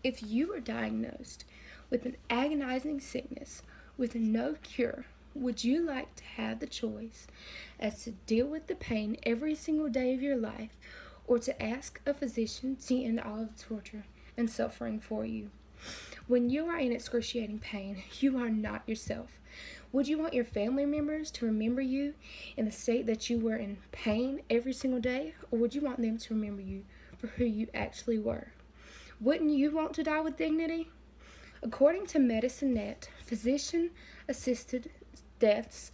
If you were diagnosed with an agonizing sickness with no cure, would you like to have the choice as to deal with the pain every single day of your life, or to ask a physician to end all of the torture and suffering for you? When you are in excruciating pain, you are not yourself. Would you want your family members to remember you in the state that you were in pain every single day, or would you want them to remember you for who you actually were? Wouldn't you want to die with dignity? According to MedicineNet, physician-assisted deaths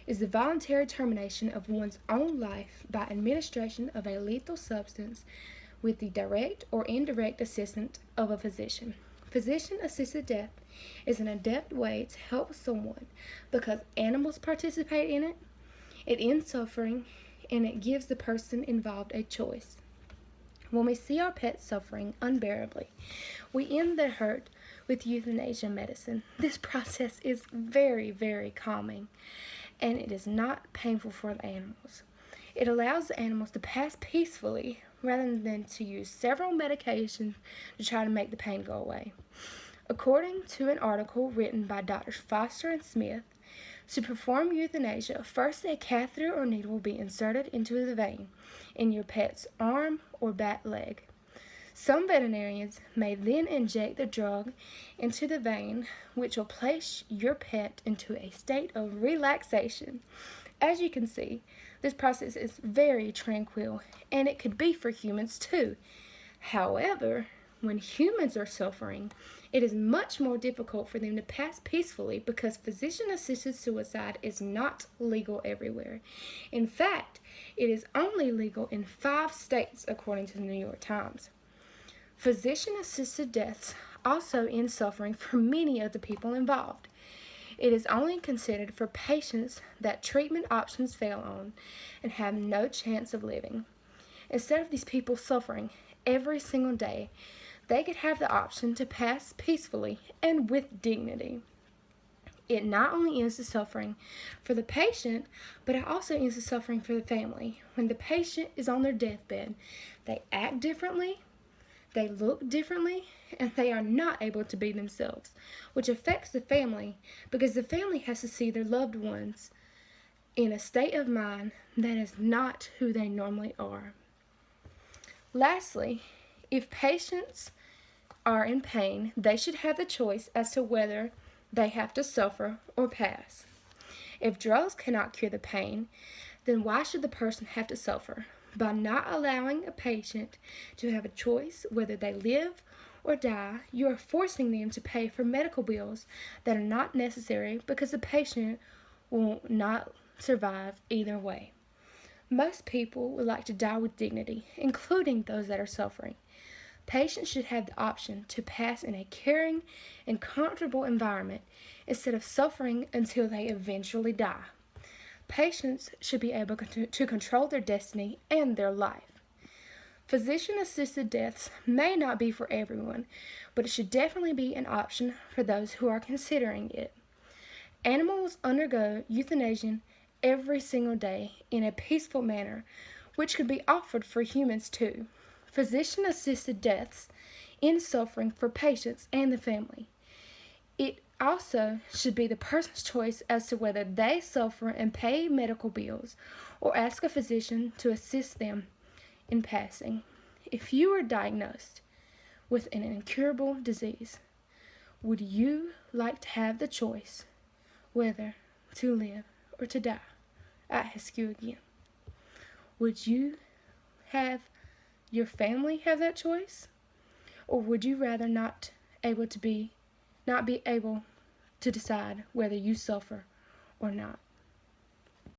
is the voluntary termination of one's own life by administration of a lethal substance with the direct or indirect assistance of a physician. Physician-assisted death is an adept way to help someone because animals participate in it, it ends suffering, and it gives the person involved a choice. When we see our pets suffering unbearably, we end their hurt with euthanasia medicine. This process is very, very calming, and it is not painful for the animals. It allows the animals to pass peacefully rather than to use several medications to try to make the pain go away. According to an article written by Drs. Foster and Smith, to perform euthanasia, first a catheter or needle will be inserted into the vein in your pet's arm or back leg. Some veterinarians may then inject the drug into the vein, which will place your pet into a state of relaxation. As you can see, this process is very tranquil, and it could be for humans too. However, when humans are suffering, it is much more difficult for them to pass peacefully because physician-assisted suicide is not legal everywhere. In fact, it is only legal in 5 states, according to the New York Times. Physician-assisted deaths also end suffering for many of the people involved. It is only considered for patients that treatment options fail on and have no chance of living. Instead of these people suffering every single day, they could have the option to pass peacefully and with dignity. It not only ends the suffering for the patient, but it also ends the suffering for the family. When the patient is on their deathbed, they act differently, they look differently, and they are not able to be themselves, which affects the family because the family has to see their loved ones in a state of mind that is not who they normally are. Lastly, if patients are in pain, they should have the choice as to whether they have to suffer or pass. If drugs cannot cure the pain, then why should the person have to suffer? By not allowing a patient to have a choice whether they live or die, you are forcing them to pay for medical bills that are not necessary because the patient will not survive either way. Most people would like to die with dignity, including those that are suffering. Patients should have the option to pass in a caring and comfortable environment instead of suffering until they eventually die. Patients should be able to control their destiny and their life. Physician-assisted deaths may not be for everyone, but it should definitely be an option for those who are considering it. Animals undergo euthanasia every single day in a peaceful manner, which could be offered for humans too. Physician-assisted deaths end suffering for patients and the family. It also should be the person's choice as to whether they suffer and pay medical bills or ask a physician to assist them in passing. If you were diagnosed with an incurable disease, would you like to have the choice whether to live or to die? I ask you again. Would you have your family have that choice? Or would you rather not be able to decide whether you suffer or not?